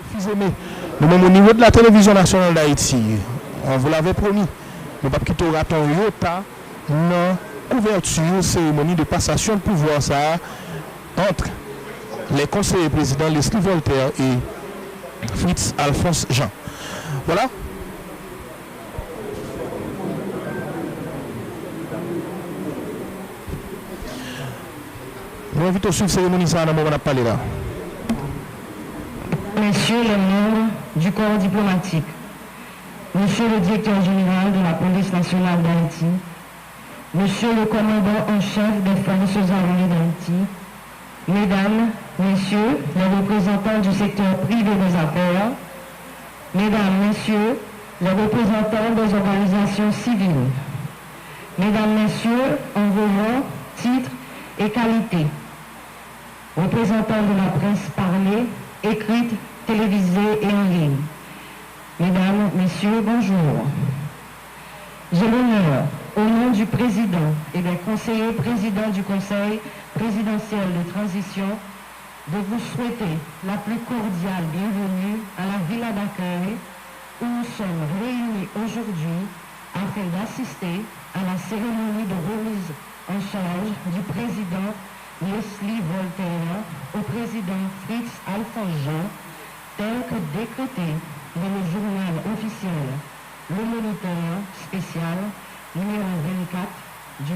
Fils aimé, nous-mêmes au niveau de la télévision nationale d'Haïti, on vous l'avait promis, nous ne pouvons pas quitter au raton Yota, non, couverture, cérémonie de passation de pouvoir ça, entre les conseillers présidents Leslie Voltaire et Fritz Alphonse Jean. Voilà. Nous invitons à suivre la cérémonie ça, on va parler là. Messieurs les membres du corps diplomatique, Monsieur le directeur général de la police nationale d'Haïti, Monsieur le commandant en chef des forces armées d'Haïti, Mesdames, Messieurs les représentants du secteur privé des affaires, Mesdames, Messieurs les représentants des organisations civiles, Mesdames, Messieurs en vos rangs, titres et qualités, représentants de la presse parlée, écrite, télévisée et en ligne. Mesdames, Messieurs, bonjour. J'ai l'honneur, au nom du président et des conseillers présidents du Conseil présidentiel de transition, de vous souhaiter la plus cordiale bienvenue à la villa d'accueil où nous sommes réunis aujourd'hui afin d'assister à la cérémonie de remise en charge du président Leslie Voltaire au président Fritz Alphonse Jean, tel que décrété dans le journal officiel Le Moniteur spécial numéro 24 du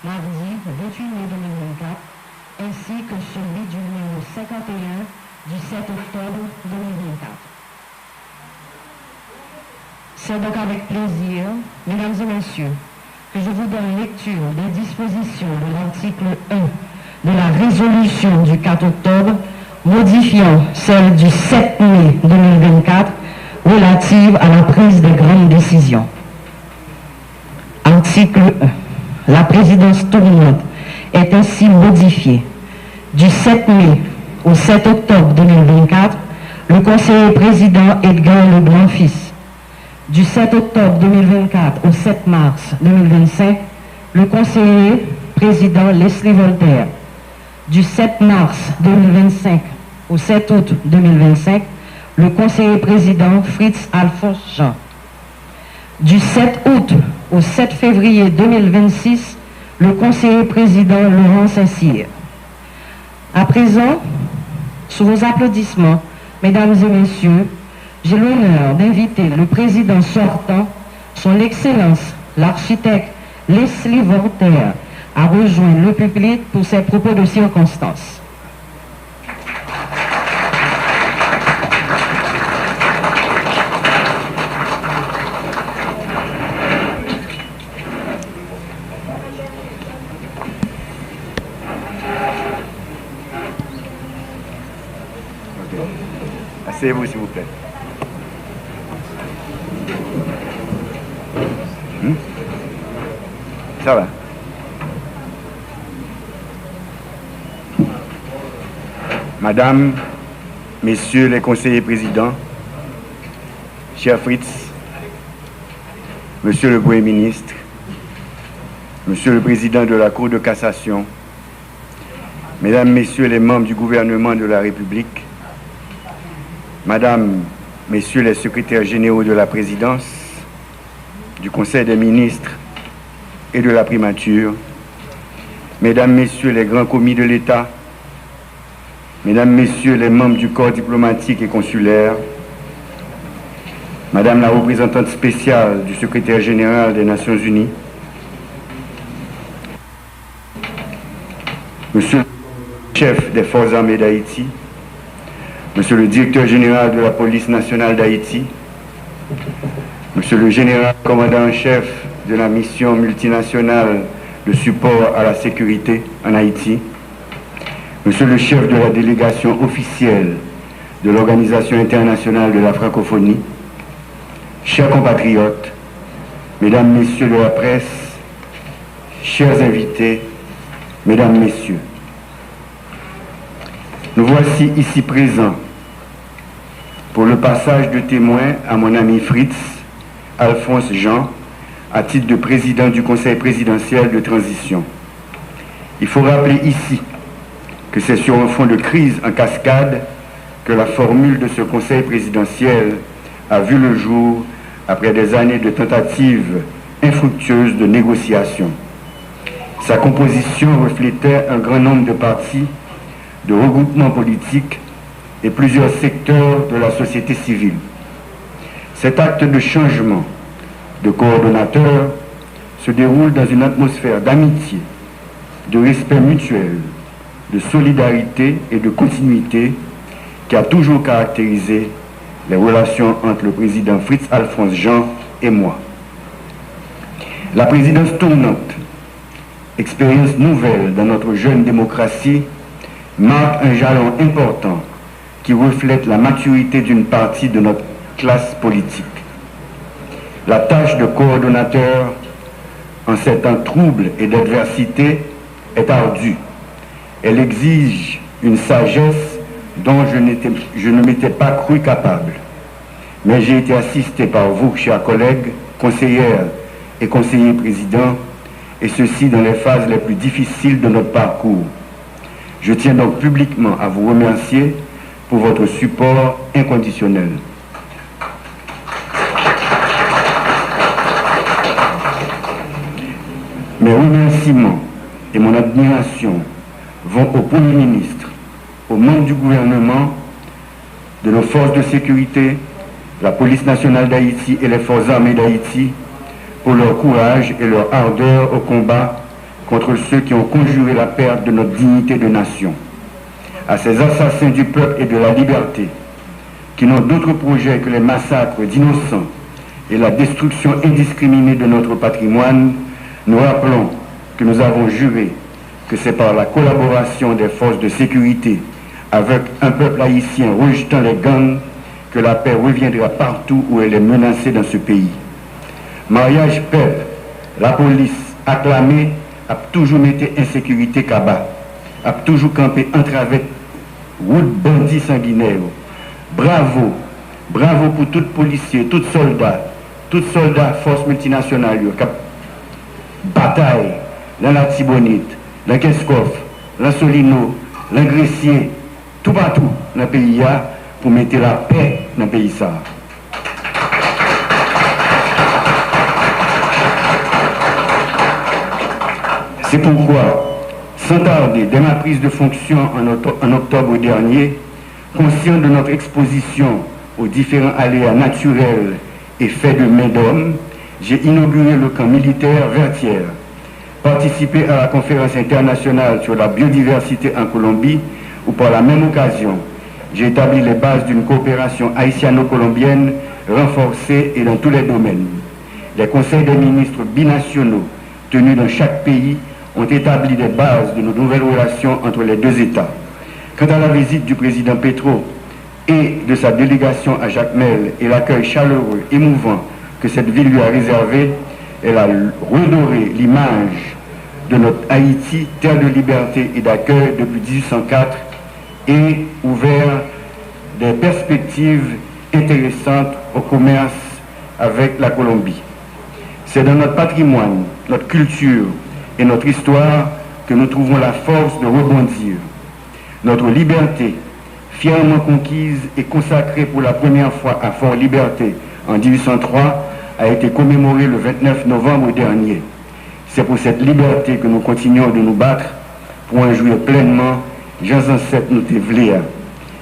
mardi 28 mai 2024, ainsi que celui du numéro 51 du 7 octobre 2024. C'est donc avec plaisir, mesdames et messieurs, que je vous donne lecture des dispositions de l'article 1 de la résolution du 4 octobre modifiant celle du 7 mai 2024 relative à la prise de grandes décisions. Article 1. La présidence tournante est ainsi modifiée. Du 7 mai au 7 octobre 2024, le conseiller président Edgar Leblanc-Fils. Du 7 octobre 2024 au 7 mars 2025, le conseiller président Leslie Voltaire. Du 7 mars 2025 au 7 août 2025, le conseiller président Fritz Alphonse Jean. Du 7 août au 7 février 2026, le conseiller président Laurent Saint-Cyr. À présent, sous vos applaudissements, mesdames et messieurs, j'ai l'honneur d'inviter le président sortant, son Excellence, l'architecte Leslie Voltaire, à rejoindre le public pour ses propos de circonstance. Asseyez-vous, s'il vous plaît. Ça va. Madame, Messieurs les conseillers présidents, cher Fritz, Monsieur le Premier ministre, Monsieur le Président de la Cour de cassation, Mesdames, Messieurs les membres du gouvernement de la République, Madame, Messieurs les secrétaires généraux de la Présidence, du Conseil des ministres et de la primature, Mesdames, Messieurs les grands commis de l'État, Mesdames, Messieurs les membres du corps diplomatique et consulaire, Madame la représentante spéciale du secrétaire général des Nations Unies, Monsieur le chef des forces armées d'Haïti, Monsieur le directeur général de la police nationale d'Haïti, Monsieur le général commandant en chef de la mission multinationale de support à la sécurité en Haïti, Monsieur le chef de la délégation officielle de l'Organisation internationale de la francophonie, chers compatriotes, Mesdames, Messieurs de la presse, chers invités, Mesdames, Messieurs, nous voici ici présents pour le passage de témoin à mon ami Fritz Alphonse Jean à titre de président du Conseil présidentiel de transition. Il faut rappeler ici que c'est sur un fond de crise en cascade que la formule de ce Conseil présidentiel a vu le jour après des années de tentatives infructueuses de négociation. Sa composition reflétait un grand nombre de partis, de regroupements politiques et plusieurs secteurs de la société civile. Cet acte de changement de coordonnateur se déroule dans une atmosphère d'amitié, de respect mutuel, de solidarité et de continuité qui a toujours caractérisé les relations entre le président Fritz Alphonse Jean et moi. La présidence tournante, expérience nouvelle dans notre jeune démocratie, marque un jalon important qui reflète la maturité d'une partie de notre classe politique. La tâche de coordonnateur en ces temps troubles et d'adversité est ardue. Elle exige une sagesse dont je ne m'étais pas cru capable. Mais j'ai été assisté par vous, chers collègues, conseillères et conseillers présidents, et ceci dans les phases les plus difficiles de notre parcours. Je tiens donc publiquement à vous remercier pour votre support inconditionnel. Mes remerciements et mon admiration vont au Premier ministre, aux membres du gouvernement, de nos forces de sécurité, la police nationale d'Haïti et les forces armées d'Haïti pour leur courage et leur ardeur au combat contre ceux qui ont conjuré la perte de notre dignité de nation. À ces assassins du peuple et de la liberté, qui n'ont d'autre projet que les massacres d'innocents et la destruction indiscriminée de notre patrimoine, nous rappelons que nous avons juré que c'est par la collaboration des forces de sécurité avec un peuple haïtien rejetant les gangs que la paix reviendra partout où elle est menacée dans ce pays. Mariage paix, la police acclamée a toujours mis insécurité cabas, a toujours campé entre avec route bandits sanguinaires. Bravo, bravo pour tout policier, tout soldat force multinationale qui bataille dans la Tibonite, dans Keskov, dans Solino, dans Gressier, tout partout dans le pays pour mettre la paix dans le pays. C'est pourquoi, sans tarder, dès ma prise de fonction en octobre dernier, conscient de notre exposition aux différents aléas naturels et faits de main d'homme, j'ai inauguré le camp militaire Vertières, participé à la conférence internationale sur la biodiversité en Colombie, où par la même occasion, j'ai établi les bases d'une coopération haïtiano-colombienne renforcée et dans tous les domaines. Les conseils des ministres binationaux tenus dans chaque pays ont établi des bases de nos nouvelles relations entre les deux États. Quant à la visite du président Petro et de sa délégation à Jacmel et l'accueil chaleureux, émouvant que cette ville lui a réservé, elle a redoré l'image de notre Haïti, terre de liberté et d'accueil depuis 1804, et ouvert des perspectives intéressantes au commerce avec la Colombie. C'est dans notre patrimoine, notre culture et notre histoire que nous trouvons la force de rebondir. Notre liberté, fièrement conquise et consacrée pour la première fois à Fort-Liberté en 1803, a été commémorée le 29 novembre dernier. C'est pour cette liberté que nous continuons de nous battre pour en jouir pleinement. Jean ancêtres nous tévléa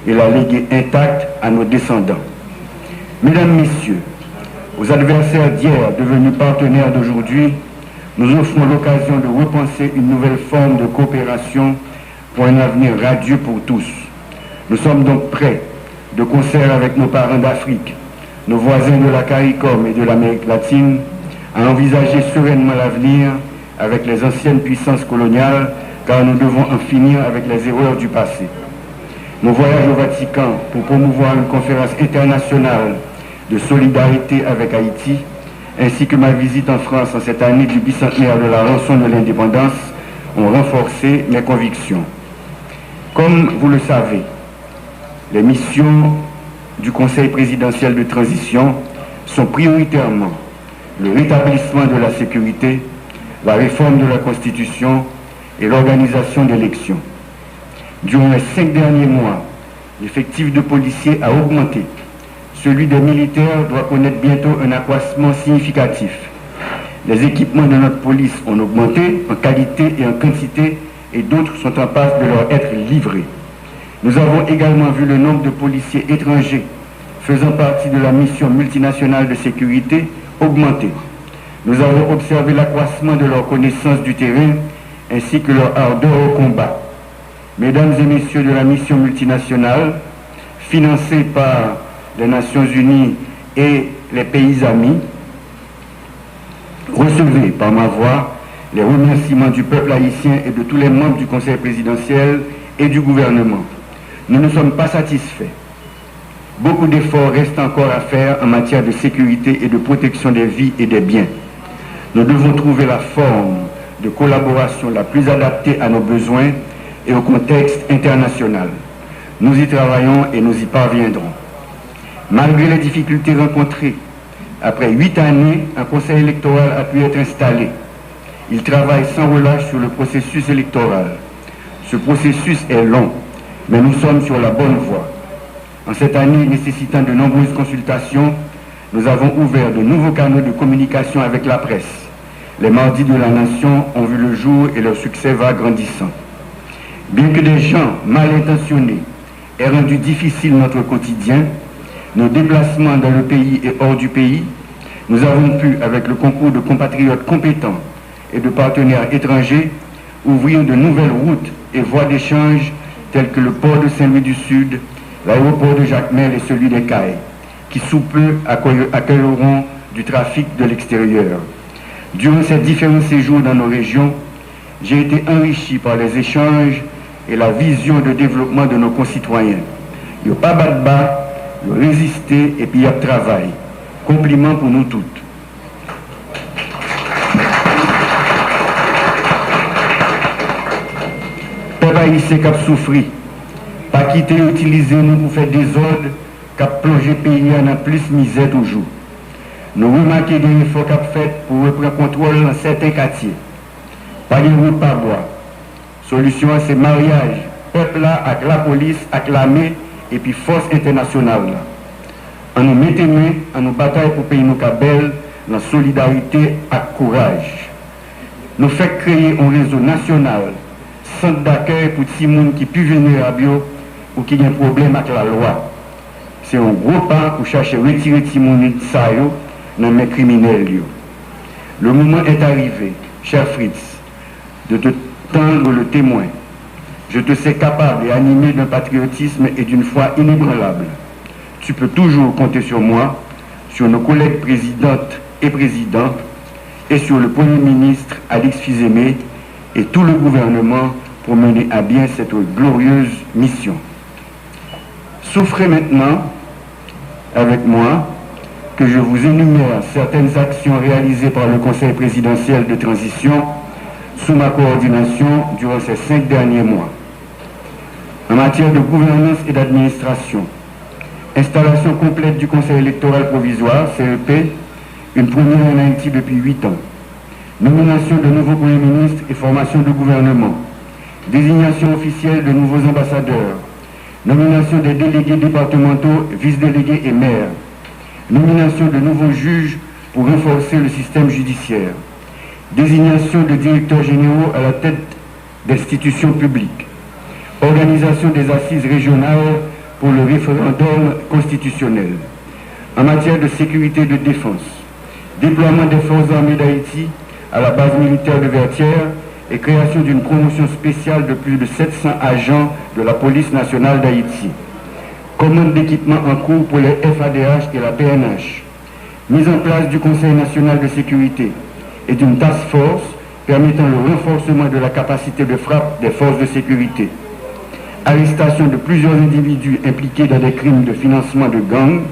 et la léguer intacte à nos descendants. Mesdames, Messieurs, aux adversaires d'hier devenus partenaires d'aujourd'hui, nous offrons l'occasion de repenser une nouvelle forme de coopération pour un avenir radieux pour tous. Nous sommes donc prêts, de concert avec nos parents d'Afrique, nos voisins de la CARICOM et de l'Amérique latine, à envisager sereinement l'avenir avec les anciennes puissances coloniales, car nous devons en finir avec les erreurs du passé. Mon voyage au Vatican pour promouvoir une conférence internationale de solidarité avec Haïti, ainsi que ma visite en France en cette année du bicentenaire de la rançon de l'indépendance, ont renforcé mes convictions. Comme vous le savez, les missions du Conseil présidentiel de transition sont prioritairement le rétablissement de la sécurité, la réforme de la Constitution et l'organisation d'élections. Durant les 5 derniers mois, L'effectif de policiers a augmenté. Celui des militaires doit connaître bientôt un accroissement significatif. Les équipements de notre police ont augmenté en qualité et en quantité et d'autres sont en passe de leur être livrés. Nous avons également vu le nombre de policiers étrangers faisant partie de la mission multinationale de sécurité augmenter. Nous avons observé l'accroissement de leur connaissance du terrain ainsi que leur ardeur au combat. Mesdames et messieurs de la mission multinationale, financée par les Nations Unies et les pays amis, recevez par ma voix les remerciements du peuple haïtien et de tous les membres du Conseil présidentiel et du gouvernement. Nous ne sommes pas satisfaits. Beaucoup d'efforts restent encore à faire en matière de sécurité et de protection des vies et des biens. Nous devons trouver la forme de collaboration la plus adaptée à nos besoins et au contexte international. Nous y travaillons et nous y parviendrons. Malgré les difficultés rencontrées, après 8 années, un conseil électoral a pu être installé. Il travaille sans relâche sur le processus électoral. Ce processus est long, mais nous sommes sur la bonne voie. En cette année nécessitant de nombreuses consultations, nous avons ouvert de nouveaux canaux de communication avec la presse. Les mardis de la nation ont vu le jour et leur succès va grandissant. Bien que des gens mal intentionnés aient rendu difficile notre quotidien, nos déplacements dans le pays et hors du pays, nous avons pu, avec le concours de compatriotes compétents et de partenaires étrangers, ouvrir de nouvelles routes et voies d'échange telles que le port de Saint-Louis du Sud, l'aéroport de Jacmel et celui des Cayes, qui sous peu accueilleront du trafic de l'extérieur. Durant ces différents séjours dans nos régions, j'ai été enrichi par les échanges et la vision de développement de nos concitoyens. Il n'y a pas battre bas, il y a résister et puis il y a travail. Compliment pour nous toutes. Peuple haïtien qui a souffert, pas quitter utiliser nous pour faire des ordres qui a plongé le pays en plus misère toujours. Nous remarquons des efforts qu'a fait pour reprendre contrôle dans certains quartiers. Pas de route par bois. Solution c'est mariage, peuple là avec la police, avec l'armée et puis force internationale là. En nous mettant main, en nous bataille pour payer nos cabelles, dans solidarité et courage. Nous faisons créer un réseau national, centre d'accueil pour tous les gens qui sont plus vulnérables ou qui ont un problème avec la loi. C'est un gros pas pour chercher à retirer les gens dans les criminels. Le moment est arrivé, cher Fritz, de te tendre le témoin. Je te sais capable et animé d'un patriotisme et d'une foi inébranlable. Tu peux toujours compter sur moi, sur nos collègues présidentes et présidents, et sur le Premier ministre Alix Fils-Aimé et tout le gouvernement pour mener à bien cette glorieuse mission. Souffrez maintenant avec moi que je vous énumère certaines actions réalisées par le Conseil présidentiel de transition sous ma coordination durant ces 5 derniers mois. En matière de gouvernance et d'administration, installation complète du Conseil électoral provisoire, CEP, une première en Haïti depuis 8 ans. Nomination de nouveaux premiers ministres et formation de gouvernement. Désignation officielle de nouveaux ambassadeurs. Nomination des délégués départementaux, vice-délégués et maires. Nomination de nouveaux juges pour renforcer le système judiciaire. Désignation de directeurs généraux à la tête d'institutions publiques. Organisation des assises régionales pour le référendum constitutionnel. En matière de sécurité et de défense, déploiement des forces armées d'Haïti à la base militaire de Vertières et création d'une promotion spéciale de plus de 700 agents de la police nationale d'Haïti. Commande d'équipements en cours pour les FADH et la PNH. Mise en place du Conseil national de sécurité et d'une task force permettant le renforcement de la capacité de frappe des forces de sécurité. Arrestation de plusieurs individus impliqués dans des crimes de financement de gangs.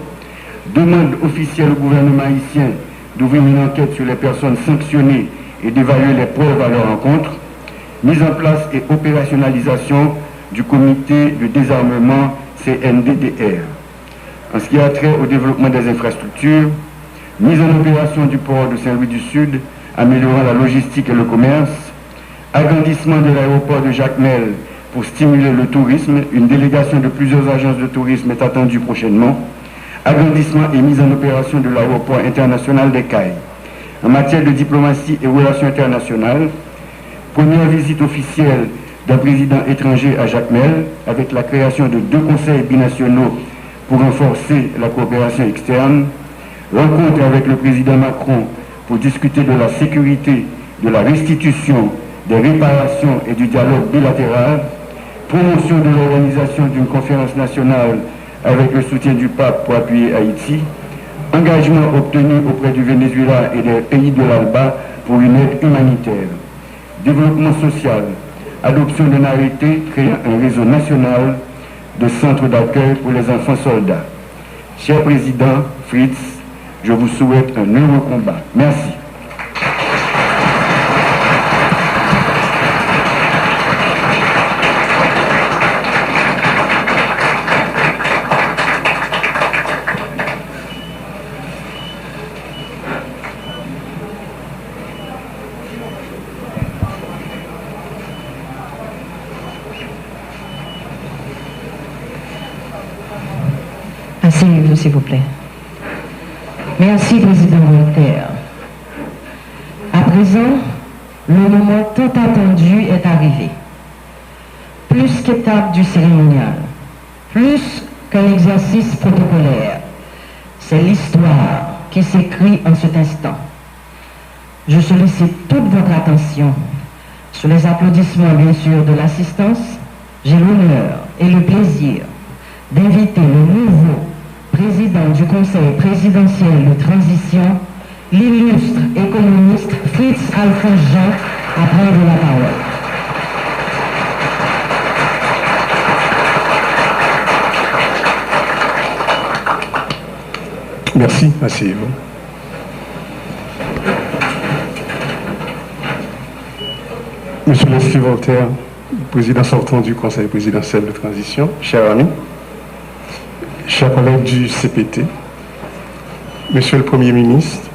Demande officielle au gouvernement haïtien d'ouvrir une enquête sur les personnes sanctionnées et d'évaluer les preuves à leur encontre. Mise en place et opérationnalisation du comité de désarmement CNDDR. En ce qui a trait au développement des infrastructures, mise en opération du port de Saint-Louis du Sud, améliorant la logistique et le commerce, agrandissement de l'aéroport de Jacmel pour stimuler le tourisme. Une délégation de plusieurs agences de tourisme est attendue prochainement. Agrandissement et mise en opération de l'aéroport international des Cayes. En matière de diplomatie et relations internationales, première visite officielle d'un président étranger à Jacmel, avec la création de 2 conseils binationaux pour renforcer la coopération externe, rencontre avec le président Macron pour discuter de la sécurité, de la restitution, des réparations et du dialogue bilatéral, promotion de l'organisation d'une conférence nationale avec le soutien du pape pour appuyer Haïti, engagement obtenu auprès du Venezuela et des pays de l'ALBA pour une aide humanitaire, développement social, adoption d'un arrêté créant un réseau national de centres d'accueil pour les enfants soldats. Cher Président Fritz, je vous souhaite un heureux combat. Merci. Asseyez-vous, s'il vous plaît. Merci, Président Voltaire. À présent, le moment tant attendu est arrivé. Plus qu'étape du cérémonial, plus qu'un exercice protocolaire, c'est l'histoire qui s'écrit en cet instant. Je sollicite toute votre attention. Sous les applaudissements, bien sûr, de l'assistance, j'ai l'honneur et le plaisir d'inviter le nouveau président du Conseil présidentiel de transition, l'illustre économiste Fritz Alphonse Jean, à prendre la parole. Merci, asseyez-vous. Monsieur l'Institut Voltaire, président sortant du Conseil présidentiel de transition, chers amis, chers collègues du CPT, Monsieur le Premier ministre,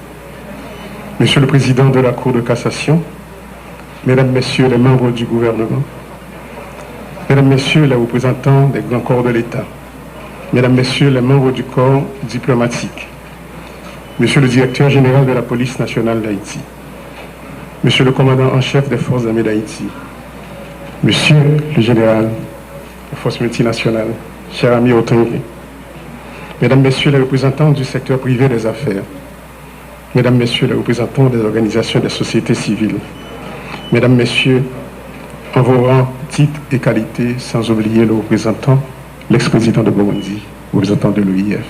Monsieur le Président de la Cour de cassation, Mesdames, Messieurs les membres du gouvernement, Mesdames, Messieurs les représentants des grands corps de l'État, Mesdames, Messieurs les membres du corps diplomatique, Monsieur le Directeur général de la Police nationale d'Haïti, Monsieur le Commandant en chef des Forces armées d'Haïti, Monsieur le Général des Forces multinationales, cher ami Otongue, Mesdames, Messieurs les représentants du secteur privé des affaires, Mesdames, Messieurs les représentants des organisations des sociétés civiles, Mesdames, Messieurs, en vos rangs, titres et qualités, sans oublier le représentant, l'ex-président de Burundi, représentant de l'OIF.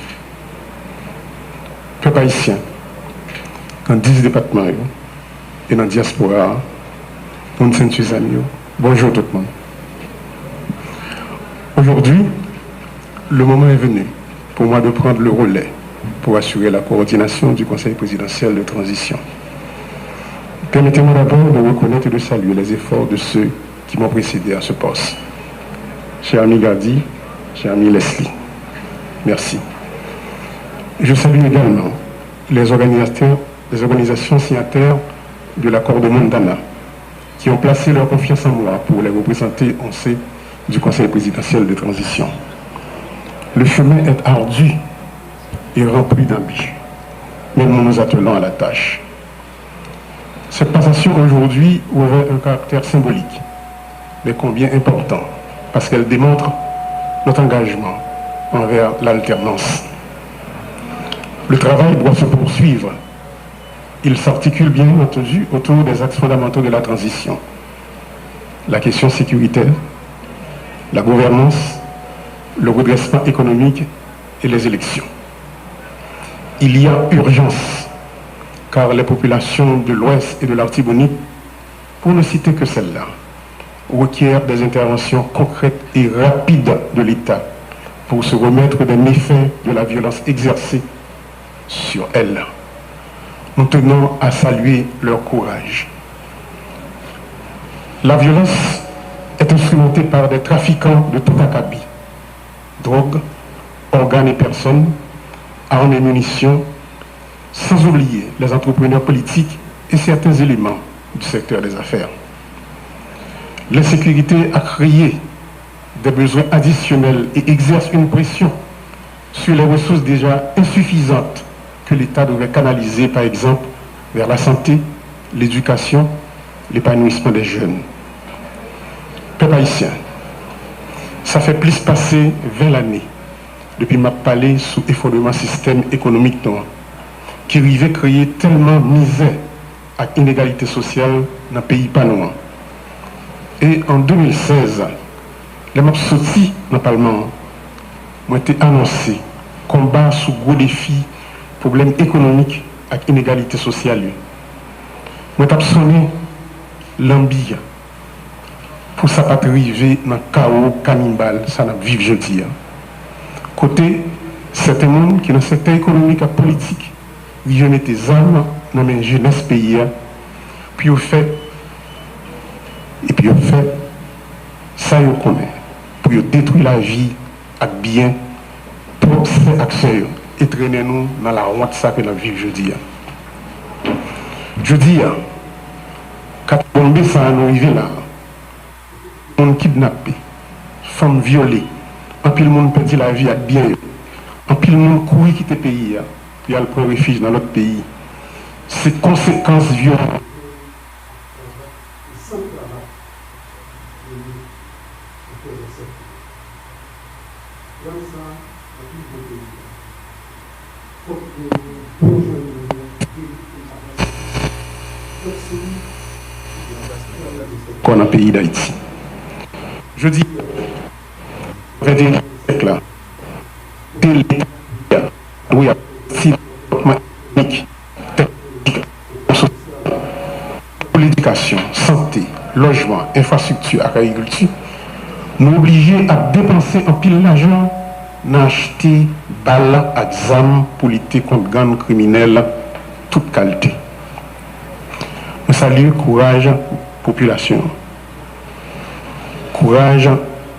Peuple haïtien, dans 10 départements et dans la diaspora, on s'entend amis. Bonjour tout le monde. Aujourd'hui, le moment est venu pour moi de prendre le relais pour assurer la coordination du Conseil présidentiel de transition. Permettez-moi d'abord de reconnaître et de saluer les efforts de ceux qui m'ont précédé à ce poste. Cher ami Gardi, cher ami Leslie, merci. Je salue également les organisations signataires de l'accord de Mondana qui ont placé leur confiance en moi pour les représenter au sein du Conseil présidentiel de transition. Le chemin est ardu et rempli d'embûches, mais nous nous attelons à la tâche. Cette passation aujourd'hui revêt un caractère symbolique, mais combien important, parce qu'elle démontre notre engagement envers l'alternance. Le travail doit se poursuivre. Il s'articule bien entendu autour des axes fondamentaux de la transition. La question sécuritaire, la gouvernance, le redressement économique et les élections. Il y a urgence, car les populations de l'Ouest et de l'Artibonite, pour ne citer que celle-là, requièrent des interventions concrètes et rapides de l'État pour se remettre des méfaits de la violence exercée sur elles. Nous tenons à saluer leur courage. La violence est instrumentée par des trafiquants de tout acabit. Drogue, organes et personnes, armes et munitions, sans oublier les entrepreneurs politiques et certains éléments du secteur des affaires. L'insécurité a créé des besoins additionnels et exerce une pression sur les ressources déjà insuffisantes que l'État devrait canaliser, par exemple, vers la santé, l'éducation, l'épanouissement des jeunes. Peuple haïtien, ça fait plus passer 20 années depuis ma parlé sous effondrement système économique noir, qui arrivait à créer tellement de misère et inégalité sociale dans le pays pas noir. Et en 2016, les maps sortis dans le Parlement ont été annoncés combat sous gros défis, problèmes économiques et inégalité sociale. Moi, j'ai sonné l'ambition pour ça pas arriver dans le chaos cannibale, ça n'a vivre jeudi. Côté, certains monde qui dans le secteur économique et politique, ils mettent des armes dans la jeunesse pays, puis ils fait, ça ils connaissent, pour détruire la vie avec bien, pour ces actions et traîner nous dans la honte ça que nous vivons jeudi. Jeudi, quand bombe ça nous arrive là, on kidnappé, femmes violées, en pile monde perdit la vie avec bien, en pile monde courir quitter le pays, puis aller prendre refuge dans l'autre pays. Ces conséquences violentes. Qu'on a pays d'Haïti. Je dis, 21e siècle là, oui, pour l'éducation, santé, logement, infrastructure, agriculture, nous obligés à dépenser un pile d'argent dans acheter balles à examen pour lutter contre gangs criminels toute qualité. Je salue le courage population, courage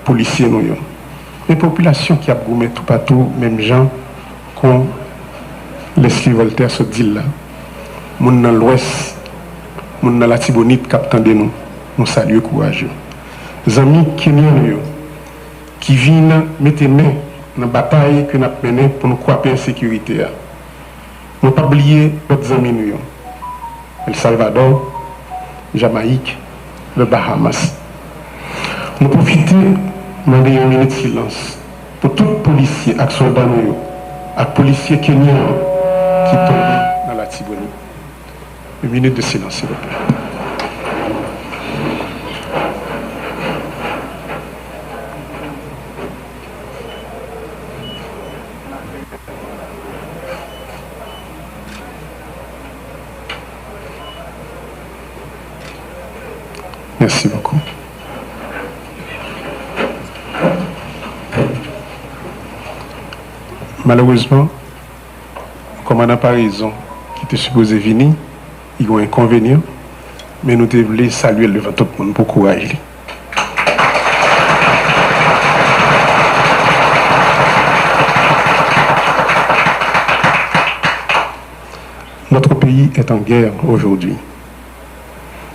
policiers nous. Les populations qui a gommé tout partout, même gens qu'on laisse Voltaire se dire là, moun dans l'ouest, moun dans la Tibonite qui de nous, nous saluons courageux. Les amis kenyans qui viennent mettre main dans la bataille que nous avons menée pour nous croiser en sécurité. Nous ne pas oublier d'autres amis nous. El Salvador, Jamaïque, le Bahamas. Nous profitons de une minute de silence pour tous les policiers et soldats et les policiers kenyans qui tombent dans la Tibonite. Une minute de silence, s'il vous plaît. Merci beaucoup. Malheureusement, le commandant Parison, qui était supposé venir, il y a un inconvénient, mais nous devons saluer le tout le monde pour courage. Notre pays est en guerre aujourd'hui.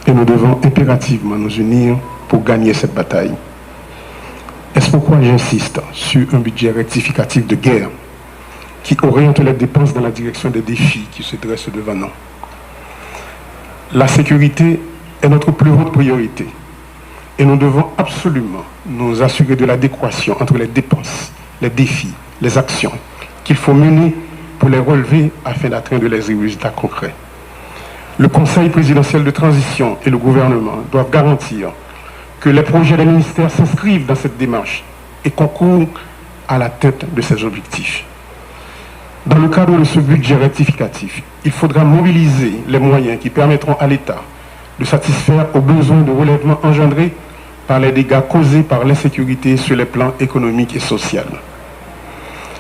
Et nous devons impérativement nous unir pour gagner cette bataille. C'est pourquoi j'insiste sur un budget rectificatif de guerre qui oriente les dépenses dans la direction des défis qui se dressent devant nous. La sécurité est notre plus haute priorité et nous devons absolument nous assurer de l'adéquation entre les dépenses, les défis, les actions qu'il faut mener pour les relever afin d'atteindre les résultats concrets. Le Conseil présidentiel de transition et le gouvernement doivent garantir que les projets des ministères s'inscrivent dans cette démarche et concourent à l'atteinte de ces objectifs. Dans le cadre de ce budget rectificatif, il faudra mobiliser les moyens qui permettront à l'État de satisfaire aux besoins de relèvement engendrés par les dégâts causés par l'insécurité sur les plans économiques et sociaux.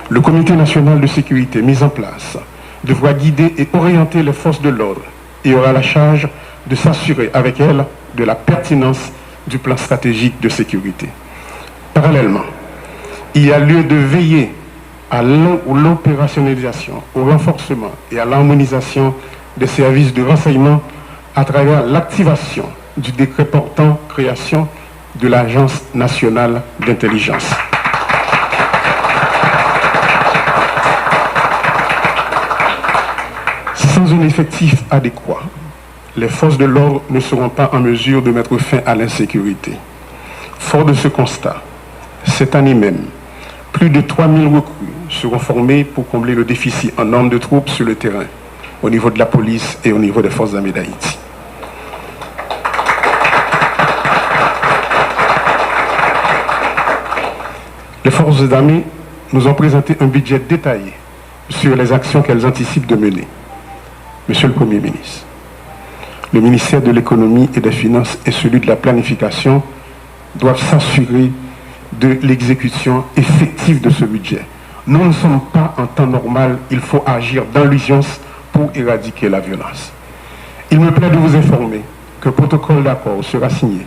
Le Comité national de sécurité mis en place devra guider et orienter les forces de l'ordre et aura la charge de s'assurer avec elles de la pertinence du plan stratégique de sécurité. Parallèlement, il y a lieu de veiller à l'opérationnalisation, au renforcement et à l'harmonisation des services de renseignement à travers l'activation du décret portant création de l'Agence nationale d'intelligence. Sans un effectif adéquat, les forces de l'ordre ne seront pas en mesure de mettre fin à l'insécurité. Fort de ce constat, cette année même, plus de 3000 recrues seront formés pour combler le déficit en nombre de troupes sur le terrain, au niveau de la police et au niveau des forces armées d'Haïti. Les forces armées nous ont présenté un budget détaillé sur les actions qu'elles anticipent de mener. Monsieur le Premier ministre, le ministère de l'économie et des finances et celui de la planification doivent s'assurer de l'exécution effective de ce budget. Nous ne sommes pas en temps normal, il faut agir dans l'urgence pour éradiquer la violence. Il me plaît de vous informer qu'un protocole d'accord sera signé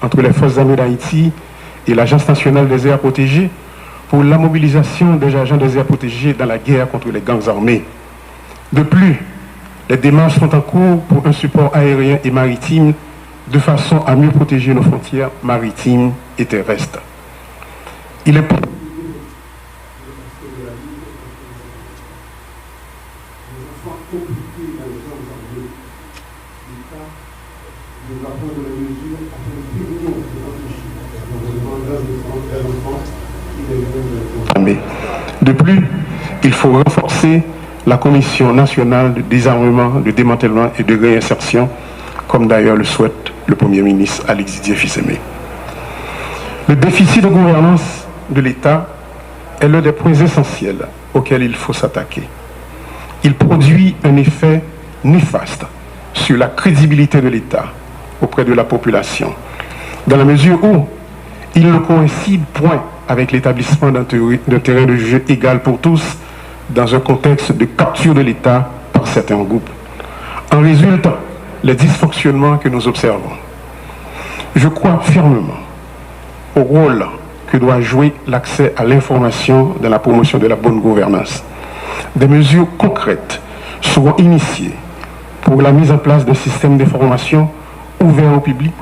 entre les forces armées d'Haïti et l'Agence nationale des aires protégées pour la mobilisation des agents des aires protégées dans la guerre contre les gangs armés. De plus, les démarches sont en cours pour un support aérien et maritime de façon à mieux protéger nos frontières maritimes et terrestres. Il est De plus, il faut renforcer la Commission nationale de désarmement, de démantèlement et de réinsertion, comme d'ailleurs le souhaite le Premier ministre Alexis Didier Fils-Aimé. Le déficit de gouvernance de l'État est l'un des points essentiels auxquels il faut s'attaquer. Il produit un effet néfaste sur la crédibilité de l'État auprès de la population, dans la mesure où il ne coïncide point avec l'établissement d'un terrain de jeu égal pour tous dans un contexte de capture de l'État par certains groupes. En résultent les dysfonctionnements que nous observons. Je crois fermement au rôle que doit jouer l'accès à l'information dans la promotion de la bonne gouvernance. Des mesures concrètes seront initiées pour la mise en place d'un système d'information ouvert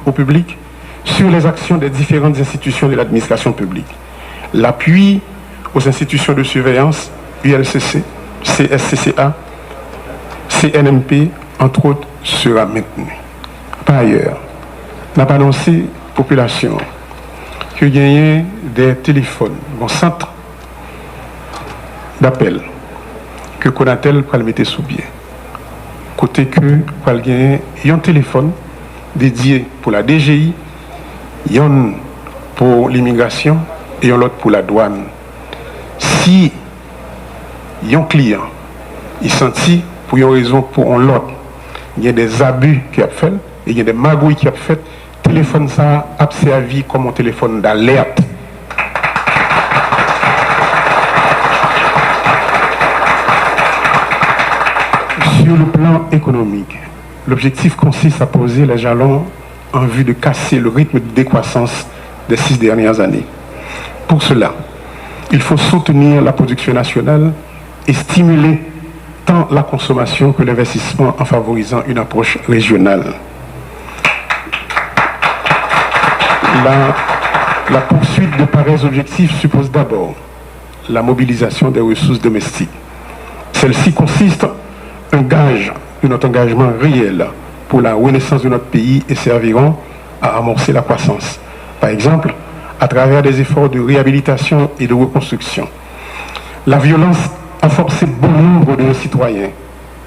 au public sur les actions des différentes institutions de l'administration publique. L'appui aux institutions de surveillance, ULCC, CSCCA, CNMP, entre autres, sera maintenu. Par ailleurs, n'a pas annoncé à la population qu'il y a des téléphones, un centre d'appel que Conatel peut le mettre sous pied. Côté que il y a un téléphone dédié pour la DGI, il y a un pour l'immigration et un autre pour la douane. Si il y a un client, il sentit pour une raison pour l'autre, il y a des abus qui a fait, et il y a des magouilles qui a fait, téléphone ça a servi comme un téléphone d'alerte. Sur le plan économique, l'objectif consiste à poser les jalons en vue de casser le rythme de décroissance des 6 dernières années. Pour cela, il faut soutenir la production nationale et stimuler tant la consommation que l'investissement en favorisant une approche régionale. La poursuite de pareils objectifs suppose d'abord la mobilisation des ressources domestiques. Celle-ci consiste en notre engagement réel pour la renaissance de notre pays et serviront à amorcer la croissance. Par exemple, à travers des efforts de réhabilitation et de reconstruction. La violence a forcé bon nombre de nos citoyens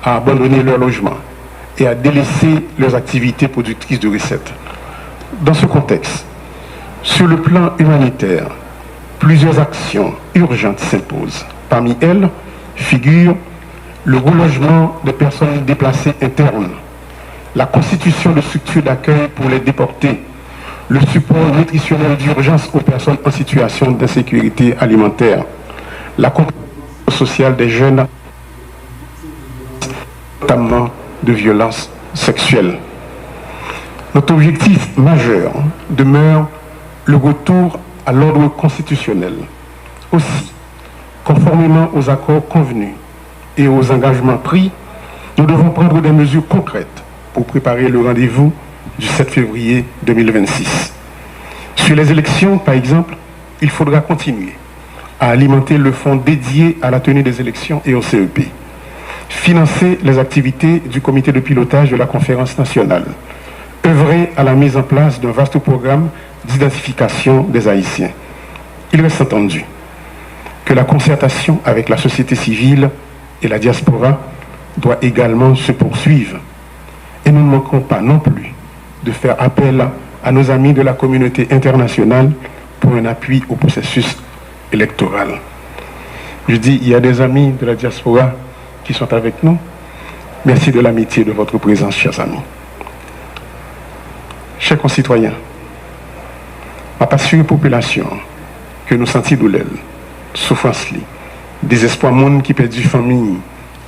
à abandonner leur logement et à délaisser leurs activités productrices de recettes. Dans ce contexte, sur le plan humanitaire, plusieurs actions urgentes s'imposent. Parmi elles figurent le relogement des personnes déplacées internes, la constitution de structures d'accueil pour les déportés, le support nutritionnel d'urgence aux personnes en situation d'insécurité alimentaire, l'accompagnement social des jeunes, notamment de violences sexuelles. Notre objectif majeur demeure le retour à l'ordre constitutionnel. Aussi, conformément aux accords convenus et aux engagements pris, nous devons prendre des mesures concrètes pour préparer le rendez-vous du 7 février 2026. Sur les élections, par exemple, il faudra continuer à alimenter le fonds dédié à la tenue des élections et au CEP, financer les activités du comité de pilotage de la conférence nationale, œuvrer à la mise en place d'un vaste programme d'identification des Haïtiens. Il reste entendu que la concertation avec la société civile et la diaspora doit également se poursuivre. Et nous ne manquerons pas non plus de faire appel à nos amis de la communauté internationale pour un appui au processus électoral. Je dis, il y a des amis de la diaspora qui sont avec nous. Merci de l'amitié de votre présence, chers amis. Chers concitoyens, ma passion population que nous sentons douleur, souffrance, désespoir, monde qui perdu famille,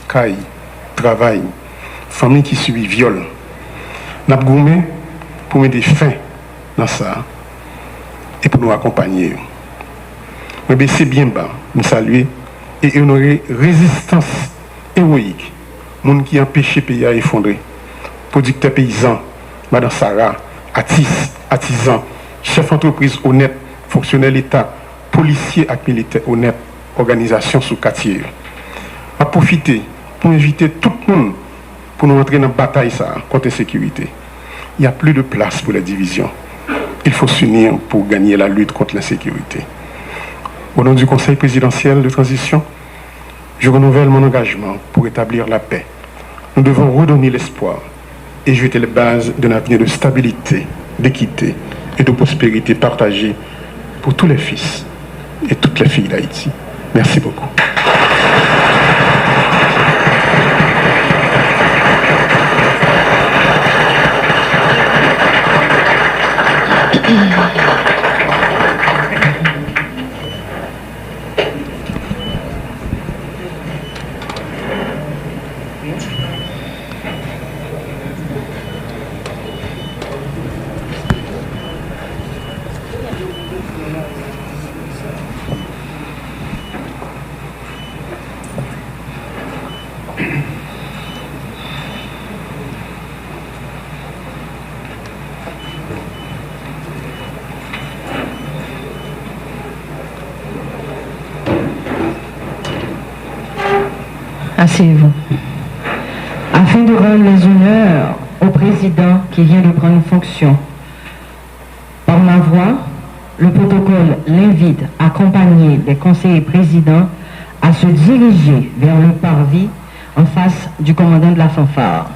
caille, travail, famille qui subit viol. Nous avons gourmé pour mettre fin dans ça et pour nous accompagner. Nous baisser bien bas, nous saluer et honorer résistance héroïque, monde qui empêche le pays à effondrer. Producteurs paysans, Madame Sarah, artisans, chefs d'entreprise honnêtes, fonctionnaires l'État, policiers et militaires honnêtes, organisations sous quartier. À profiter pour inviter tout le monde pour nous entrer dans la bataille ça, contre la sécurité. Il n'y a plus de place pour la division. Il faut s'unir pour gagner la lutte contre l'insécurité. Au nom du Conseil présidentiel de transition, je renouvelle mon engagement pour établir la paix. Nous devons redonner l'espoir et jeter les bases d'un avenir de stabilité, d'équité et de prospérité partagée pour tous les fils et toutes les filles d'Haïti. Merci beaucoup. Asseyez-vous. Afin de rendre les honneurs au président qui vient de prendre fonction, par ma voix, le protocole l'invite, accompagné des conseillers présidents, à se diriger vers le parvis en face du commandant de la fanfare.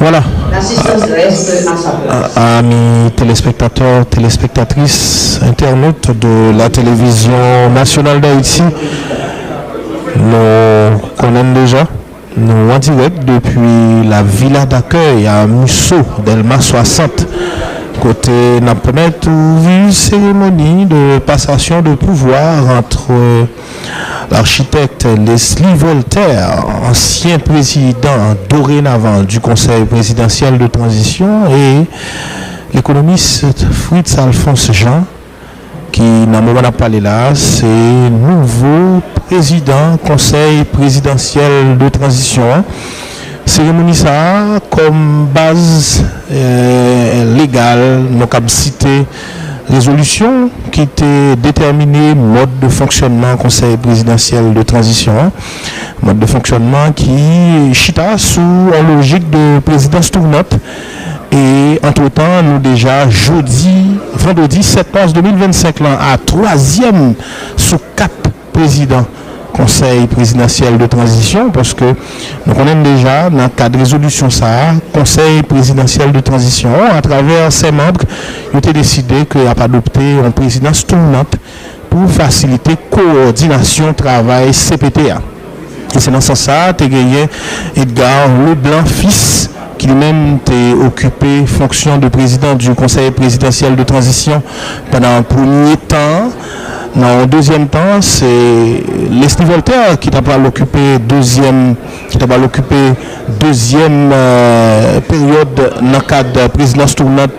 Voilà. L'assistance reste à sa place. Amis téléspectateurs, téléspectatrices, internautes de la télévision nationale d'Haïti, nous connaissons déjà, nous en direct depuis la villa d'accueil à Musso, Delma 60, côté n'a permettre une cérémonie de passation de pouvoir entre l'architecte Leslie Voltaire, ancien président dorénavant du Conseil présidentiel de transition, et l'économiste Fritz Alphonse Jean, qui n'a pas parlé là, c'est nouveau président Conseil présidentiel de transition. Cérémonie ça comme base légale, nous avons cité résolution qui était déterminée, mode de fonctionnement Conseil présidentiel de transition, mode de fonctionnement qui chita sous en logique de présidence tournante. Et entre-temps, nous déjà vendredi 7 mars 2025, là, à troisième sous 4 présidents Conseil présidentiel de transition, parce que nous connaissons déjà dans le cadre de résolution ça, Conseil présidentiel de transition, à travers ses membres, il a décidé qu'il a adopté une présidence tournante pour faciliter coordination travail CPTA. Et c'est dans ce sens que Edgar Leblanc fils, qui lui-même a occupé fonction de président du Conseil présidentiel de transition pendant un premier temps. Dans le deuxième temps, c'est Leslie Voltaire qui t'a pas l'occupé deuxième période dans le cadre de présidence tournante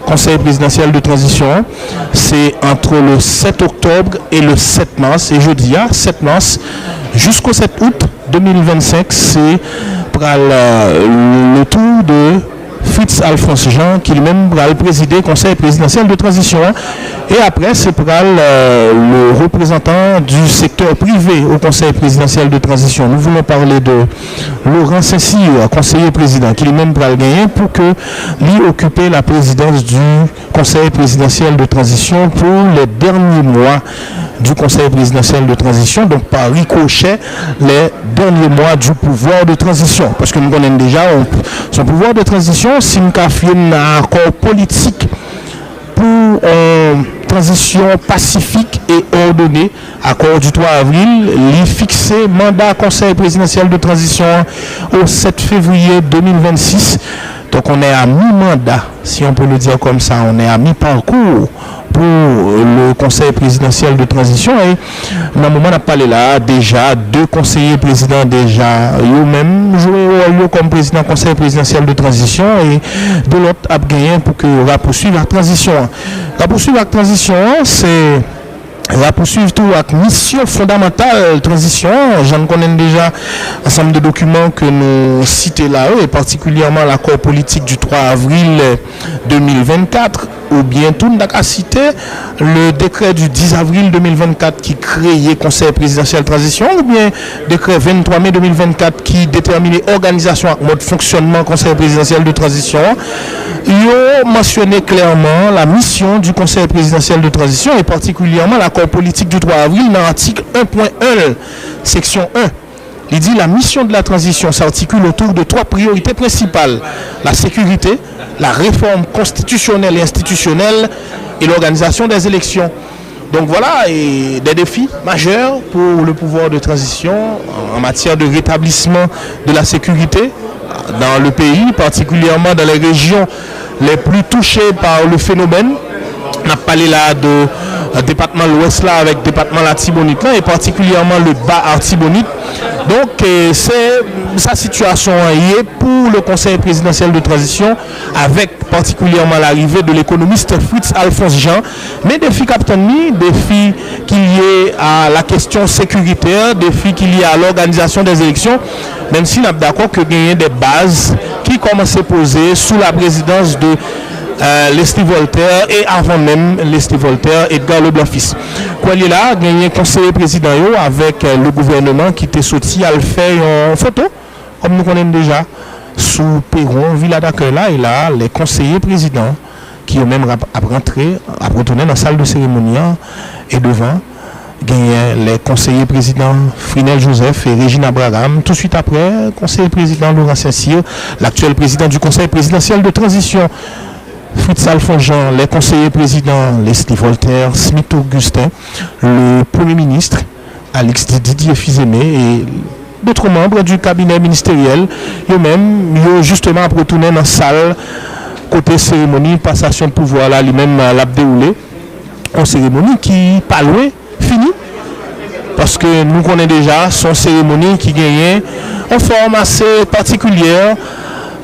Conseil présidentiel de transition. C'est entre le 7 octobre et le 7 mars. Et jeudi, 7 mars jusqu'au 7 août 2025, c'est pour le tour de Fritz Alphonse Jean, qui lui-même va présider le conseil présidentiel de transition. Et après, c'est pour le représentant du secteur privé au conseil présidentiel de transition. Nous voulons parler de Laurent Saint-Cyr, conseiller président, qui lui-même va le gagner pour que lui occupe la présidence du conseil présidentiel de transition pour les derniers mois du conseil présidentiel de transition, donc par ricochet les derniers mois du pouvoir de transition. Parce que nous connaissons déjà son pouvoir de transition, si nous avons un accord politique pour transition pacifique et ordonnée, accord du 3 avril, il fixé mandat conseil présidentiel de transition au 7 février 2026. Donc on est à mi-mandat, si on peut le dire comme ça, on est à mi-parcours pour le conseil présidentiel de transition. Et dans le moment où on a parlé là, déjà, 2 conseillers présidents déjà, eux-mêmes joué comme président conseil présidentiel de transition et de l'autre a gagné pour que va poursuivre la transition. La poursuivre la transition, c'est la poursuivre tout avec mission fondamentale transition. J'en connais déjà un ensemble de documents que nous citons là, et particulièrement l'accord politique du 3 avril 2024, ou bien tout n'a qu'à citer le décret du 10 avril 2024 qui créait conseil présidentiel transition, ou bien décret 23 mai 2024 qui déterminait organisation et mode fonctionnement conseil présidentiel de transition. Il a mentionné clairement la mission du conseil présidentiel de transition et particulièrement l'accord politique du 3 avril dans l'article 1.1, section 1. Il dit la mission de la transition s'articule autour de 3 priorités principales: la sécurité, la réforme constitutionnelle et institutionnelle et l'organisation des élections. Donc voilà, et des défis majeurs pour le pouvoir de transition en matière de rétablissement de la sécurité dans le pays, particulièrement dans les régions les plus touchées par le phénomène. On a parlé là de département de l'Ouest là avec département l'Artibonite là, et particulièrement le bas Artibonite. Donc c'est sa situation est pour le conseil présidentiel de transition, avec particulièrement l'arrivée de l'économiste Fritz Alphonse Jean. Mais défi Captain Mi, défi qui est à la question sécuritaire, défi qui est à l'organisation des élections, même si nous sommes d'accord que il y a des bases qui commencent à poser sous la présidence de Leslie Voltaire et avant même Leslie Voltaire, Edgar Leblanc-Fils. Quoi il est là, gagné conseiller président avec le gouvernement qui était sorti à le faire en photo, comme nous connaissons déjà, sous Perron, Villa d'accueil là, et là, les conseillers présidents qui ont même rentré, à retourner dans la salle de cérémonie et devant, gagné les conseillers présidents Frinel Joseph et Régine Abraham. Tout de suite après, conseiller président Laurent Saint-Cyr, l'actuel président du conseil présidentiel de transition Fritz Alphonse Jean, les conseillers présidents Leslie Voltaire, Smith Augustin, le Premier ministre Alix Didier Fils-Aimé et d'autres membres du cabinet ministériel. Eux-mêmes, ils ont justement retourné dans la salle côté cérémonie, passation de pouvoir là, lui-même l'a déroulé. Une cérémonie qui pas loin, fini. Parce que nous connaissons déjà son cérémonie qui gagnait en forme assez particulière.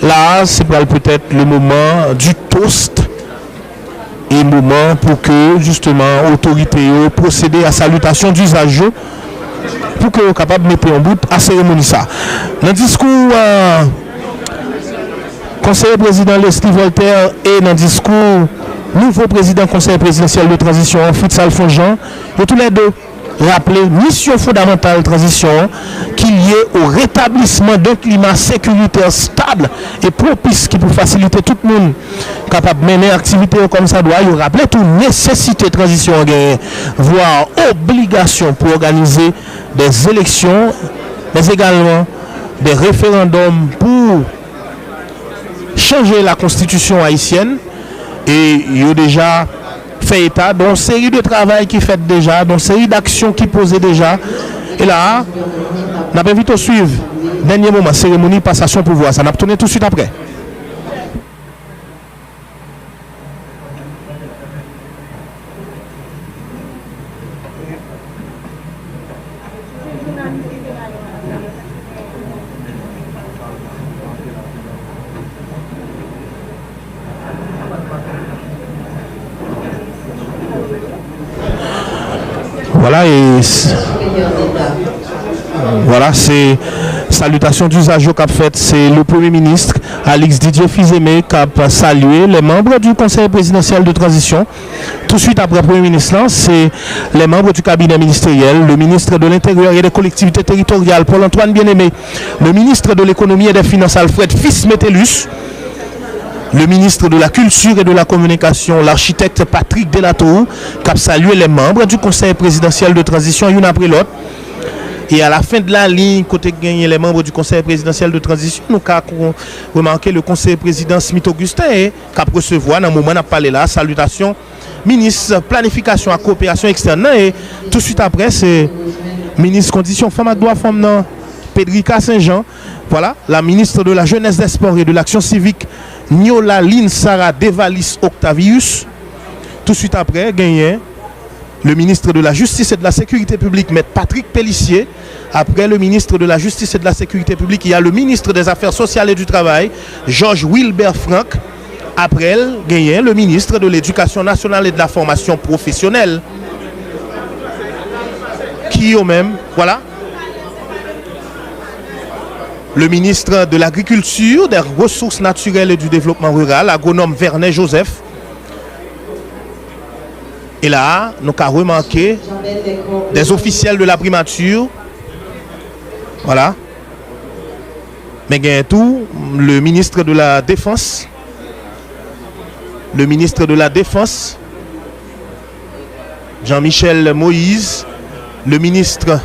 Là, c'est peut-être le moment du toast et moment pour que justement l'autorité procède à salutation d'usage pour que soient capables de mettre en bout à cérémonie ça. Dans le discours conseiller président Leslie Voltaire et dans le discours nouveau président conseil présidentiel de transition Fritz Alphonse Jean, et tous les deux rappeler mission fondamentale de transition qui est liée au rétablissement d'un climat sécuritaire stable et propice qui peut faciliter tout le monde capable de mener activité comme ça doit. Il rappeler toute nécessité de transition, voire obligation pour organiser des élections, mais également des référendums pour changer la constitution haïtienne. Et il y a déjà fait état d'une série de travail qui fait déjà, d'une série d'actions qui posent déjà. Et là, on a invité à suivre dernier moment, cérémonie, passation pouvoir. Ça n'a pas tourné tout de suite après. Voilà, et voilà, c'est Salutations d'usage au Cap fait, c'est le Premier ministre Alix Didier Fils-Aimé qui a salué les membres du Conseil présidentiel de transition. Tout de suite après le Premier ministre, c'est les membres du cabinet ministériel, le ministre de l'Intérieur et des collectivités territoriales, Paul-Antoine Bien-Aimé, le ministre de l'Économie et des Finances, Alfred Fils-Métellus, le ministre de la Culture et de la Communication, l'architecte Patrick Delatour, qui a salué les membres du Conseil présidentiel de transition, une après l'autre. Et à la fin de la ligne, côté gagner les membres du Conseil présidentiel de transition, nous avons remarqué le Conseil président Smith Augustin qui a recevoir dans le moment où on a parlé là, salutations, ministre planification et coopération externe. Et tout de suite après, c'est ministre conditions femmes et droits femmes, non, Pedrika Saint-Jean. Voilà, la ministre de la Jeunesse, des Sports et de l'Action civique, Niola Lynn Sarah Devalis Octavius. Tout de suite après, gagné le ministre de la Justice et de la Sécurité publique, M. Patrick Pellissier. Après le ministre de la Justice et de la Sécurité publique, il y a le ministre des Affaires sociales et du Travail, Georges Wilbert Franck. Après elle, gagné le ministre de l'Éducation nationale et de la formation professionnelle. Qui au même, voilà. Le ministre de l'Agriculture, des Ressources naturelles et du Développement rural, agronome Vernet Joseph. Et là, nous avons remarqué des officiels de la primature. Voilà. Mais il y a tout, le ministre de la Défense. Le ministre de la Défense, Jean-Michel Moïse. Le ministre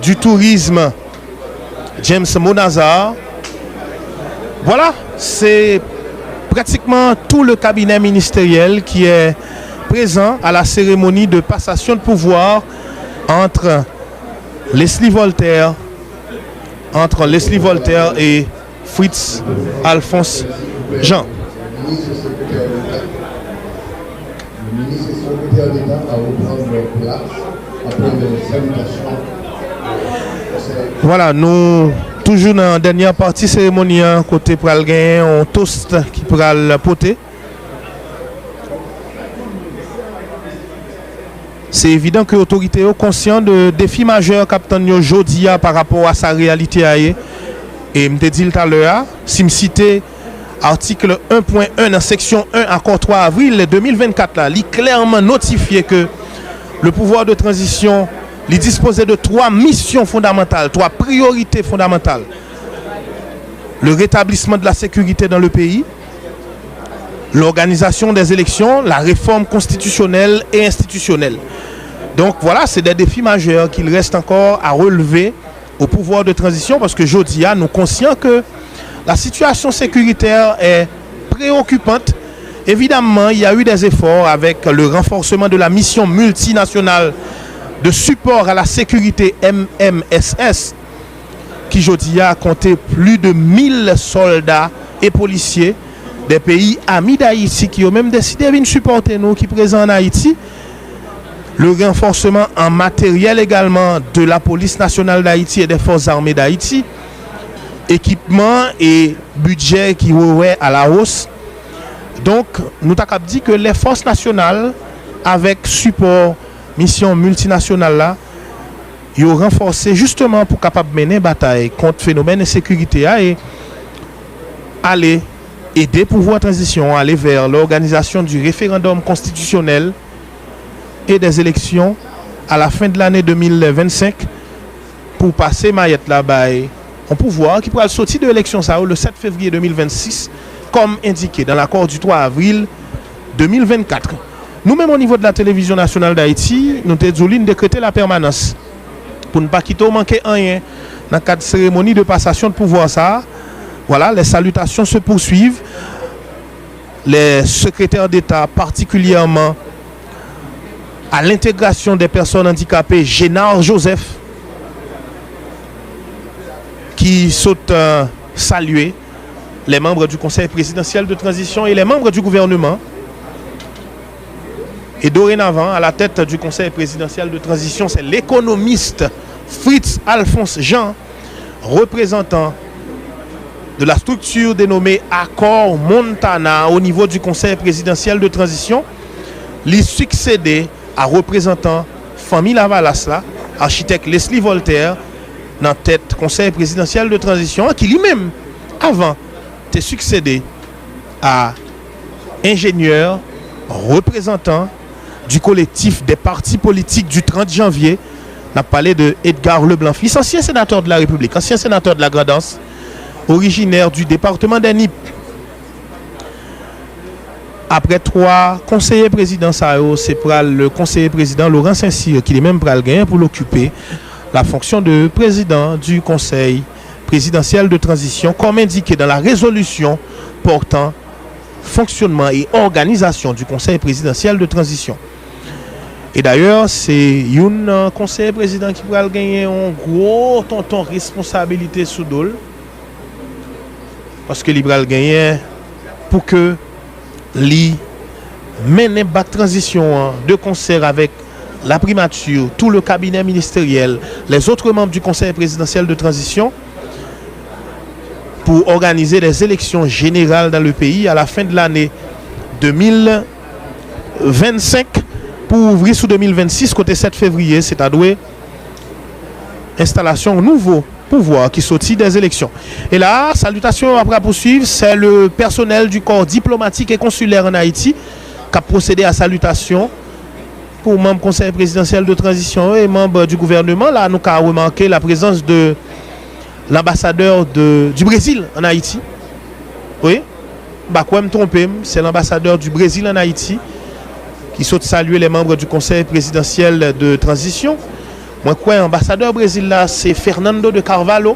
du Tourisme, James Monazar. Voilà, c'est pratiquement tout le cabinet ministériel qui est présent à la cérémonie de passation de pouvoir entre Leslie Voltaire et Fritz Alphonse Jean. Le ministre secrétaire d'État va reprendre leur place après les salutations. Voilà, nous toujours dans la dernière partie cérémoniale, côté pral gagner un toast qui pral poter. C'est évident que l'autorité est consciente de défis majeurs captain aujourd'hui par rapport à sa réalité. Et je me dit tout à l'heure, si me citer article 1.1 dans section 1 accord 3 avril 2024 là, il clairement notifié que le pouvoir de transition il disposait de 3 missions fondamentales, 3 priorités fondamentales. Le rétablissement de la sécurité dans le pays, l'organisation des élections, la réforme constitutionnelle et institutionnelle. Donc voilà, c'est des défis majeurs qu'il reste encore à relever au pouvoir de transition parce que aujourd'hui, nous sommes conscients que la situation sécuritaire est préoccupante. Évidemment, il y a eu des efforts avec le renforcement de la mission multinationale de support à la sécurité MMSS qui aujourd'hui a compté plus de 1000 soldats et policiers des pays amis d'Haïti qui ont même décidé de venir supporter nous qui sont présents en Haïti. Le renforcement en matériel également de la police nationale d'Haïti et des forces armées d'Haïti. Équipement et budget qui est à la hausse. Donc, nous avons dit que les forces nationales, avec support mission multinationale là, ils ont renforcé justement pour capable mener bataille contre phénomène de sécurité et aller aider pouvoir transition aller vers l'organisation du référendum constitutionnel et des élections à la fin de l'année 2025 pour passer maillette là-bas un pouvoir qui pourra sortir de l'élection ça le 7 février 2026 comme indiqué dans l'accord du 3 avril 2024. Nous-mêmes au niveau de la télévision nationale d'Haïti, nous avons décrété la permanence pour ne pas quitter manquer rien dans le cadre de cérémonie de passation de pouvoir ça. Voilà, les salutations se poursuivent. Les secrétaires d'État, particulièrement à l'intégration des personnes handicapées, Génard Joseph, qui saute saluer les membres du Conseil présidentiel de transition et les membres du gouvernement. Et dorénavant, à la tête du Conseil présidentiel de transition, c'est l'économiste Fritz Alphonse Jean, représentant de la structure dénommée Accord Montana au niveau du Conseil présidentiel de transition, lui succédé à représentant famille Lavalas là, architecte Leslie Voltaire, dans tête conseil présidentiel de transition, qui lui-même, avant, était succédé à ingénieur, représentant du collectif des partis politiques du 30 janvier. On a parlé de Edgar Leblanc-Fils, ancien sénateur de la République, ancien sénateur de la Grand'Anse, originaire du département d'Anip. Après 3 conseillers présidents, c'est le conseiller président Laurent Saint-Cyr qui est même pral gagner pour l'occuper la fonction de président du conseil présidentiel de transition, comme indiqué dans la résolution portant fonctionnement et organisation du conseil présidentiel de transition. Et d'ailleurs, c'est un conseiller président qui pral gagner un gros tonton responsabilité sous dol, parce que il pral gagner pour que li mener la transition de concert avec la primature, tout le cabinet ministériel, les autres membres du conseil présidentiel de transition pour organiser les élections générales dans le pays à la fin de l'année 2025 pour ouvrir sous 2026 côté 7 février, c'est-à-dire installation nouveau pouvoir qui sortit des élections. Et là, salutation après poursuivre, c'est le personnel du corps diplomatique et consulaire en Haïti qui a procédé à salutation pour membres du conseil présidentiel de transition et membres du gouvernement. Là, nous avons remarqué la présence de l'ambassadeur du Brésil en Haïti. Oui, bah quoi me tromper, c'est l'ambassadeur du Brésil en Haïti qui saute saluer les membres du conseil présidentiel de transition. Moi, quoi, ambassadeur Brésil là, c'est Fernando de Carvalho.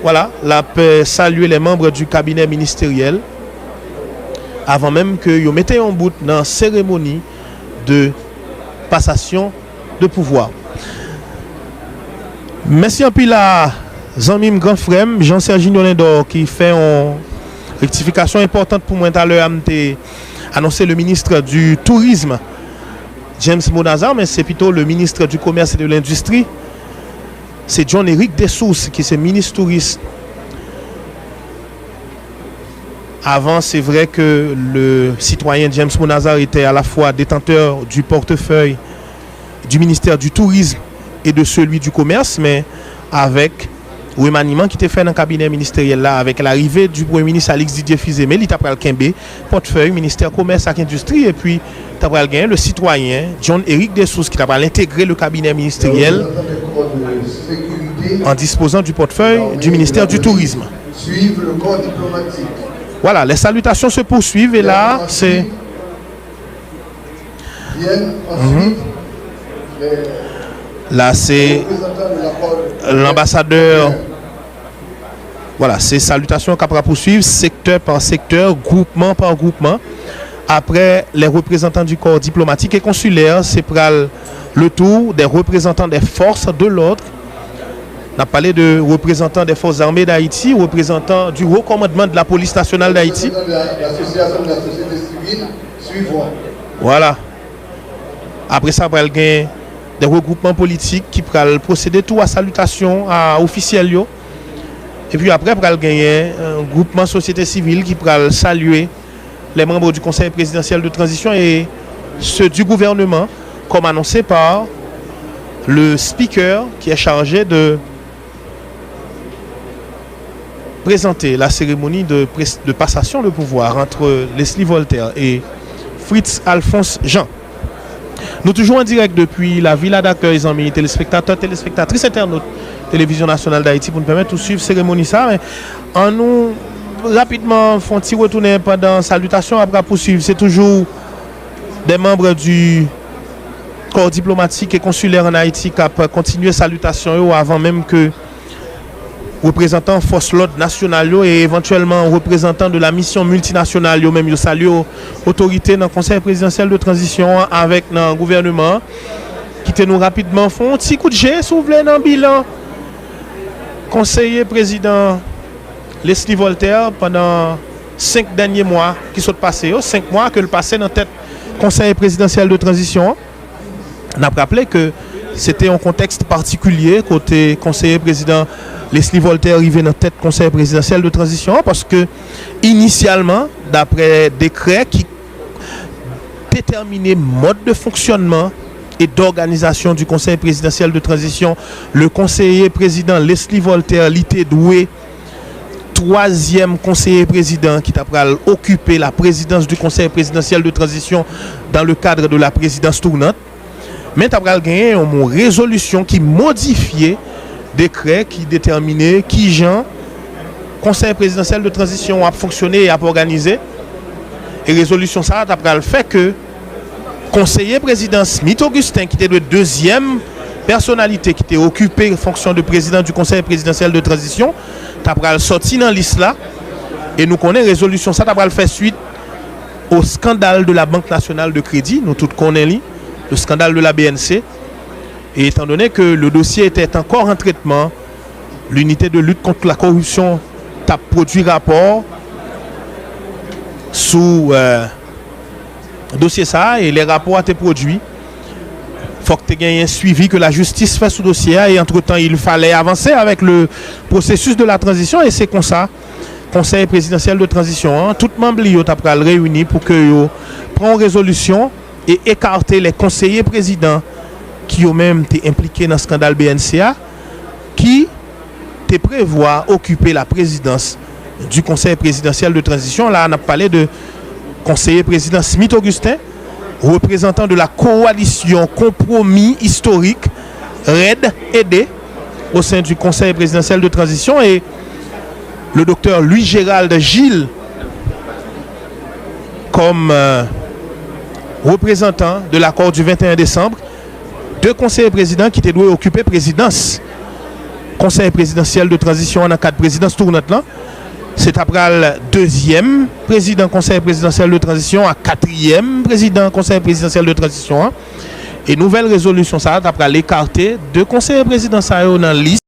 Voilà, là, peut saluer les membres du cabinet ministériel avant même que vous mettez en bout dans la cérémonie de passation de pouvoir. Merci un peu là, Zanmim grand frère, Jean-Serge Nolindor, qui fait une rectification importante pour moi tout à l'heure, annoncé le ministre du Tourisme, James Monazar, mais c'est plutôt le ministre du Commerce et de l'Industrie. C'est John-Éric Dessous qui est ministre touriste. Avant, c'est vrai que le citoyen James Monazar était à la fois détenteur du portefeuille du ministère du Tourisme et de celui du Commerce, mais avec le remaniement qui était fait dans le cabinet ministériel là, avec l'arrivée du Premier ministre Alix Didier Fizemé, il a pris le Kembe, portefeuille, ministère Commerce et Industrie, et puis il a pris le citoyen John-Éric Dessous qui a intégré le cabinet ministériel en disposant du portefeuille du ministère du Tourisme. Suivre le corps diplomatique. Voilà, les salutations se poursuivent et là, c'est... Là, c'est l'ambassadeur. Voilà, ces salutations qu'on va poursuivre secteur par secteur, groupement par groupement. Après, les représentants du corps diplomatique et consulaire, c'est pour le tour des représentants des forces de l'ordre. On a parlé de représentants des forces armées d'Haïti, représentants du haut commandement de la police nationale d'Haïti. L'association de la société civile suivant. Voilà. Après ça, il y a des regroupements politiques qui peuvent procéder tout à salutation à officiels. Et puis après, il y a un groupement société civile qui peut saluer les membres du conseil présidentiel de transition et ceux du gouvernement, comme annoncé par le speaker qui est chargé de présenter la cérémonie de passation de pouvoir entre Leslie Voltaire et Fritz Alphonse Jean. Nous toujours en direct depuis la villa d'accueil, amis téléspectateurs, téléspectatrices, internautes, Télévision nationale d'Haïti pour nous permettre de suivre la cérémonie. Ça, mais en nous rapidement font retourner pendant salutation après poursuivre. C'est toujours des membres du corps diplomatique et consulaire en Haïti qui ont continué salutation avant même que représentants force l'ordre nationale et éventuellement représentants de la mission multinationale même yo salué autorité dans le conseil présidentiel de transition avec le gouvernement qui nous rapidement font un petit coup de jet s'ouvre dans le bilan conseiller président Leslie Voltaire pendant 5 derniers mois qui sont passés 5 mois que le passé dans tête conseil présidentiel de transition. On a rappelé que c'était un contexte particulier côté conseiller président Leslie Voltaire arrivé dans tête conseil présidentiel de transition parce que initialement d'après décret qui déterminait mode de fonctionnement et d'organisation du Conseil présidentiel de transition. Le conseiller président Leslie Voltaire, l'ité doué, troisième conseiller président qui t'a occupé la présidence du Conseil présidentiel de transition dans le cadre de la présidence tournante. Mais tu as gagné une résolution qui modifiait décret qui déterminait qui Jean Conseil présidentiel de transition a fonctionné et a organisé. Et résolution ça a fait que conseiller président Smith Augustin, qui était le deuxième personnalité qui était occupé la fonction de président du Conseil présidentiel de transition, a sorti dans la liste là. Et nous connaissons résolution ça a fait suite au scandale de la Banque nationale de crédit, nous tous connaissons le scandale de la BNC. Et étant donné que le dossier était encore en traitement, l'unité de lutte contre la corruption a produit rapport sous dossier ça et les rapports ont été produits. Il faut que tu aies un suivi que la justice fait sous dossier et entre-temps il fallait avancer avec le processus de la transition et c'est comme ça. Conseil présidentiel de transition, tout membre a réuni pour que prennent une résolution et écarter les conseillers présidents qui ont même été impliqués dans le scandale BNCA, qui te prévoit occuper la présidence du Conseil présidentiel de transition. Là, on a parlé de conseiller président Smith Augustin, représentant de la coalition compromis historique RED-ED au sein du Conseil présidentiel de transition et le docteur Louis-Gérald Gilles comme représentant de l'accord du 21 décembre. Deux conseillers présidents qui étaient doués occuper présidence Conseil présidentiel de transition en cadre de présidence tournante là. C'est après le deuxième président Conseil présidentiel de transition à quatrième président Conseil présidentiel de transition. Et nouvelle résolution ça après l'écarter deux conseillers présidentiels dans la liste.